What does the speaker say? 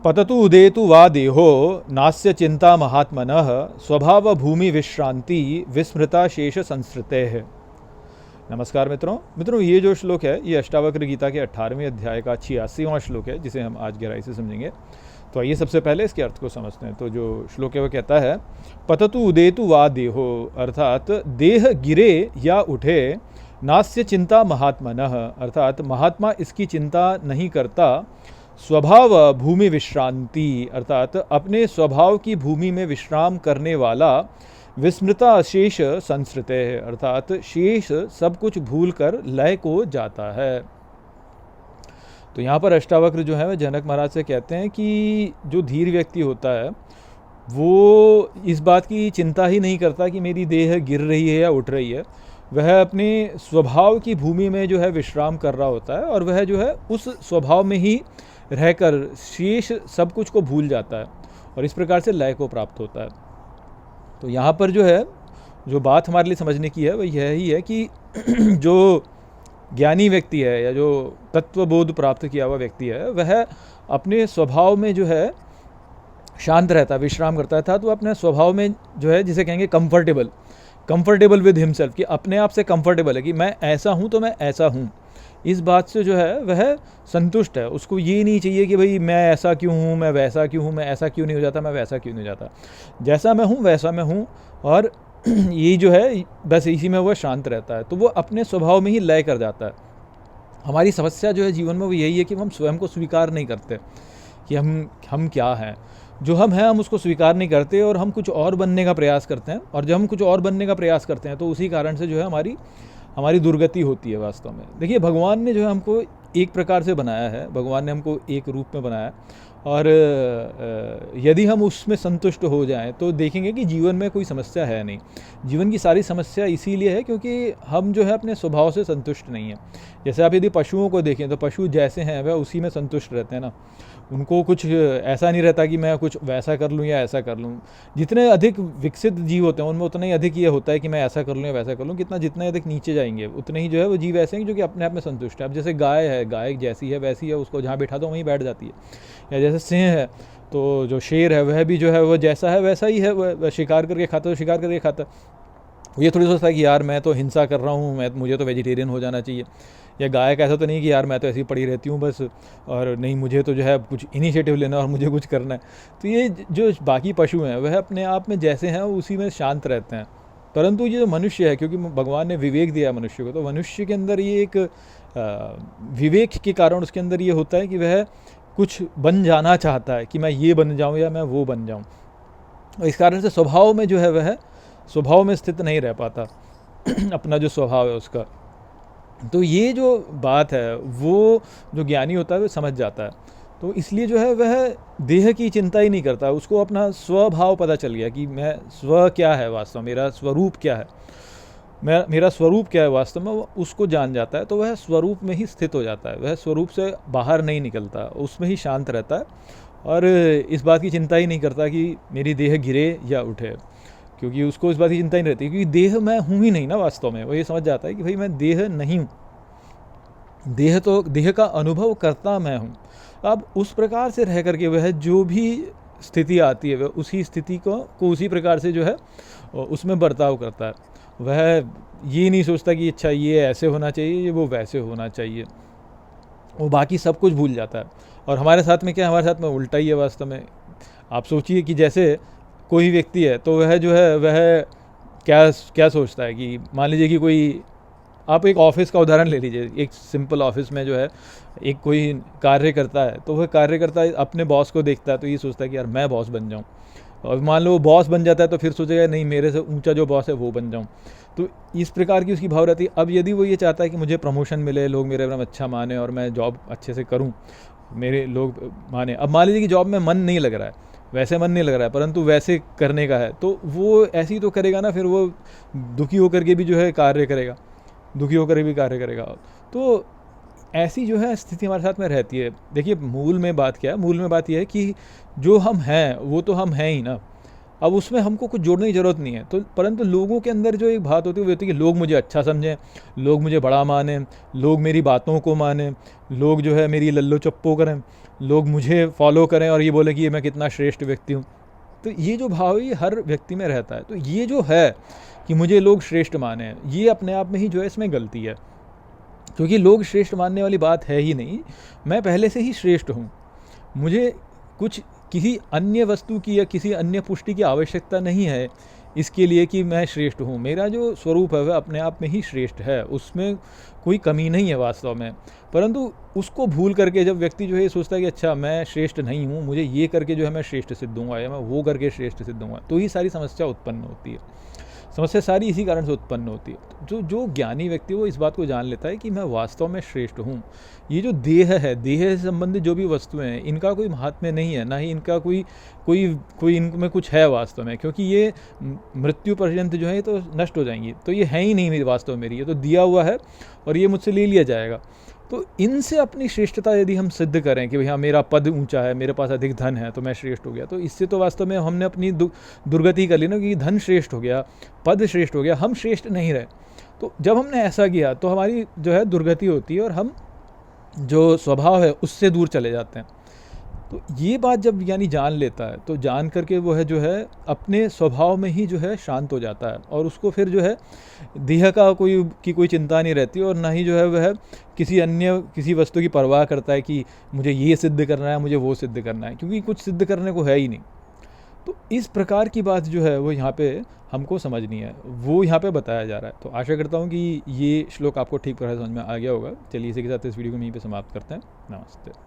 पततु उदेतु वा देहो नास्य चिंता महात्मनः स्वभाव भूमि विश्रांति विस्मृता शेष संस्कृते है। नमस्कार मित्रों, ये जो श्लोक है ये अष्टावक्र गीता के 18वें अध्याय का 86वां श्लोक है, जिसे हम आज गहराई से समझेंगे। तो आइए सबसे पहले इसके अर्थ को समझते हैं। तो जो श्लोक है वह कहता है, पततु उदेतु वा देहो, अर्थात देह गिरे या उठे, नास्य चिंता महात्मनः, अर्थात महात्मा इसकी चिंता नहीं करता, स्वभाव भूमि विश्रांति, अर्थात अपने स्वभाव की भूमि में विश्राम करने वाला, विस्मृता शेष संस्कृते, अर्थात शेष सब कुछ भूलकर लय को जाता है। तो यहाँ पर अष्टावक्र जो है वह जनक महाराज से कहते हैं कि जो धीर व्यक्ति होता है वो इस बात की चिंता ही नहीं करता कि मेरी देह गिर रही है या उठ रही है। वह अपने स्वभाव की भूमि में जो है विश्राम कर रहा होता है और वह जो है उस स्वभाव में ही रहकर शेष सब कुछ को भूल जाता है और इस प्रकार से लय को प्राप्त होता है। तो यहाँ पर जो है जो बात हमारे लिए समझने की है वह यही है कि जो ज्ञानी व्यक्ति है या जो तत्वबोध प्राप्त किया हुआ व्यक्ति है वह अपने स्वभाव में जो है शांत रहता है, विश्राम करता था। तो अपने स्वभाव में जो है जिसे कहेंगे कंफर्टेबल विद हिमसेल्फ, कि अपने आप से कंफर्टेबल है कि मैं ऐसा हूँ तो मैं ऐसा हूँ, इस बात से जो है वह संतुष्ट है। उसको ये नहीं चाहिए कि भाई मैं ऐसा क्यों हूँ, मैं वैसा क्यों हूँ, मैं ऐसा क्यों नहीं हो जाता, मैं वैसा क्यों नहीं हो जाता। जैसा मैं हूँ वैसा मैं हूँ और ये जो है बस इसी में वह शांत रहता है। तो वो अपने स्वभाव में ही लय कर जाता है। हमारी समस्या जो है जीवन में वो यही है कि हम स्वयं को स्वीकार नहीं करते कि हम क्या हैं। जो हम हैं हम उसको स्वीकार नहीं करते और हम कुछ और बनने का प्रयास करते हैं, और जब हम कुछ और बनने का प्रयास करते हैं तो उसी कारण से जो है हमारी दुर्गति होती है वास्तव में। देखिए, भगवान ने जो है हमको एक प्रकार से बनाया है, भगवान ने हमको एक रूप में बनाया है और यदि हम उसमें संतुष्ट हो जाएं तो देखेंगे कि जीवन में कोई समस्या है नहीं। जीवन की सारी समस्या इसीलिए है क्योंकि हम जो है अपने स्वभाव से संतुष्ट नहीं हैं। जैसे आप यदि पशुओं को देखें तो पशु जैसे हैं वह उसी में संतुष्ट रहते हैं ना। उनको कुछ ऐसा नहीं रहता कि मैं कुछ वैसा कर लूँ या ऐसा कर लूँ। जितने अधिक विकसित जीव होते हैं उनमें उतना ही अधिक ये होता है कि मैं ऐसा कर लूँ या वैसा कर लूँ। जितने अधिक नीचे जाएंगे उतने ही जो है वो जीव ऐसे हैं जो कि अपने आप में संतुष्ट है। अब जैसे गाय है, गाय जैसी है वैसी है, उसको जहाँ बैठा दो वहीं बैठ जाती है। या जैसे सिंह है, तो जो शेर है वह भी जो है वो जैसा है वैसा ही है, वह शिकार करके खाता है तो शिकार करके खाता है। ये थोड़ी सोचता है कि यार मैं तो हिंसा कर रहा हूँ, मुझे तो वेजिटेरियन हो जाना चाहिए। या गाय का ऐसा तो नहीं कि यार मैं तो ऐसी पड़ी रहती हूँ बस, और नहीं मुझे तो जो है कुछ इनिशिएटिव लेना और मुझे कुछ करना है। तो ये जो बाकी पशु हैं वह अपने आप में जैसे हैं उसी में शांत रहते हैं। परंतु ये जो मनुष्य है, क्योंकि भगवान ने विवेक दिया है मनुष्य को, तो मनुष्य के अंदर ये एक विवेक के कारण उसके अंदर ये होता है कि वह कुछ बन जाना चाहता है कि मैं ये बन जाऊँ या मैं वो बन जाऊँ। इस कारण से स्वभाव में जो है वह स्वभाव में स्थित नहीं रह पाता अपना जो स्वभाव है उसका। तो ये जो बात है वो जो ज्ञानी होता है वो समझ जाता है। तो इसलिए जो है वह देह की चिंता ही नहीं करता, उसको अपना स्वभाव पता चल गया कि मैं स्व क्या है वास्तव, मेरा स्वरूप क्या है, मेरा स्वरूप क्या है वास्तव में, वो उसको जान जाता है। तो वह स्वरूप में ही स्थित हो जाता है, वह स्वरूप से बाहर नहीं निकलता, उसमें ही शांत रहता है और इस बात की चिंता ही नहीं करता कि मेरी देह गिरे या उठे, क्योंकि उसको इस बात की चिंता ही नहीं रहती, क्योंकि देह मैं हूँ ही नहीं ना वास्तव में। वो ये समझ जाता है कि भाई मैं देह नहीं हूँ, देह का अनुभव करता मैं हूँ। अब उस प्रकार से रह करके वह जो भी स्थिति आती है वह उसी स्थिति को उसी प्रकार से जो है उसमें बर्ताव करता है। वह ये नहीं सोचता कि अच्छा ये ऐसे होना चाहिए, वो वैसे होना चाहिए, वो बाकी सब कुछ भूल जाता है। और हमारे साथ में क्या, हमारे साथ में उल्टा ही है वास्तव में। आप सोचिए कि जैसे कोई व्यक्ति है तो वह जो है वह क्या सोचता है कि मान लीजिए कि कोई, आप एक ऑफिस का उदाहरण ले लीजिए। एक सिंपल ऑफिस में जो है एक कोई कार्य करता है, तो वह कार्य करता है अपने बॉस को देखता है तो ये सोचता है कि यार मैं बॉस बन जाऊं। और मान लो वो बॉस बन जाता है तो फिर सोचेगा नहीं मेरे से ऊंचा जो बॉस है वो बन जाऊं। तो इस प्रकार की उसकी भाव रहती है। अब यदि वो ये चाहता है कि मुझे प्रमोशन मिले, लोग मेरे बारे में अच्छा माने और मैं जॉब अच्छे से करूँ, मेरे लोग माने। अब मान लीजिए कि जॉब में मन नहीं लग रहा है, वैसे मन नहीं लग रहा है, परंतु वैसे करने का है, तो वो ऐसे ही तो करेगा ना। फिर वो दुखी होकर के भी जो है कार्य करेगा, तो ऐसी जो है स्थिति हमारे साथ में रहती है। देखिए, मूल में बात क्या है, मूल में बात यह है कि जो हम हैं वो तो हम हैं ही ना। अब उसमें हमको कुछ जोड़ने की ज़रूरत नहीं है। तो परंतु लोगों के अंदर जो एक बात होती है वो होती है कि लोग मुझे अच्छा समझें, लोग मुझे बड़ा मानें, लोग मेरी बातों को मानें, लोग जो है मेरी लल्लो चप्पो करें, लोग मुझे फॉलो करें और ये बोले कि ये मैं कितना श्रेष्ठ व्यक्ति हूँ। तो ये जो भाव है ये हर व्यक्ति में रहता है। तो ये जो है कि मुझे लोग श्रेष्ठ माने, ये अपने आप में ही जो है इसमें गलती है, क्योंकि लोग श्रेष्ठ मानने वाली बात है ही नहीं। मैं पहले से ही श्रेष्ठ हूँ। मुझे कुछ किसी अन्य वस्तु की या किसी अन्य पुष्टि की आवश्यकता नहीं है इसके लिए कि मैं श्रेष्ठ हूँ। मेरा जो स्वरूप है वह अपने आप में ही श्रेष्ठ है, उसमें कोई कमी नहीं है वास्तव में। परंतु उसको भूल करके जब व्यक्ति जो है ये सोचता है कि अच्छा मैं श्रेष्ठ नहीं हूँ, मुझे ये करके जो है मैं श्रेष्ठ सिद्ध होऊंगा या मैं वो करके श्रेष्ठ सिद्ध होऊंगा, तो ही सारी समस्या उत्पन्न होती है। समस्या सारी इसी कारण से उत्पन्न होती है। जो ज्ञानी व्यक्ति वो इस बात को जान लेता है कि मैं वास्तव में श्रेष्ठ हूँ। ये जो देह है, देह से संबंधित जो भी वस्तुएं हैं, इनका कोई महात्म्य नहीं है, ना ही इनका कोई इनमें कुछ है वास्तव में, क्योंकि ये मृत्यु पर्यंत जो है तो नष्ट हो जाएंगी। तो ये है ही नहीं मेरी वास्तव मेरी, ये तो दिया हुआ है और ये मुझसे ले लिया जाएगा। तो इनसे अपनी श्रेष्ठता यदि हम सिद्ध करें कि भैया मेरा पद ऊंचा है, मेरे पास अधिक धन है तो मैं श्रेष्ठ हो गया, तो इससे तो वास्तव में हमने अपनी दुर्गति कर ली ना, कि धन श्रेष्ठ हो गया, पद श्रेष्ठ हो गया, हम श्रेष्ठ नहीं रहे। तो जब हमने ऐसा किया तो हमारी जो है दुर्गति होती है और हम जो स्वभाव है उससे दूर चले जाते हैं। तो ये बात जब ज्ञानी जान लेता है तो जान करके वो है जो है अपने स्वभाव में ही जो है शांत हो जाता है, और उसको फिर जो है देह का कोई चिंता नहीं रहती, और ना ही जो है वह किसी वस्तु की परवाह करता है कि मुझे ये सिद्ध करना है, मुझे वो सिद्ध करना है, क्योंकि कुछ सिद्ध करने को है ही नहीं। तो इस प्रकार की बात जो है वो यहाँ पे हमको समझनी है, वो यहाँ पे बताया जा रहा है। तो आशा करता हूँ कि ये श्लोक आपको ठीक तरह समझ में आ गया होगा। चलिए इसी के साथ इस वीडियो को यहीं पे समाप्त करते हैं। नमस्ते।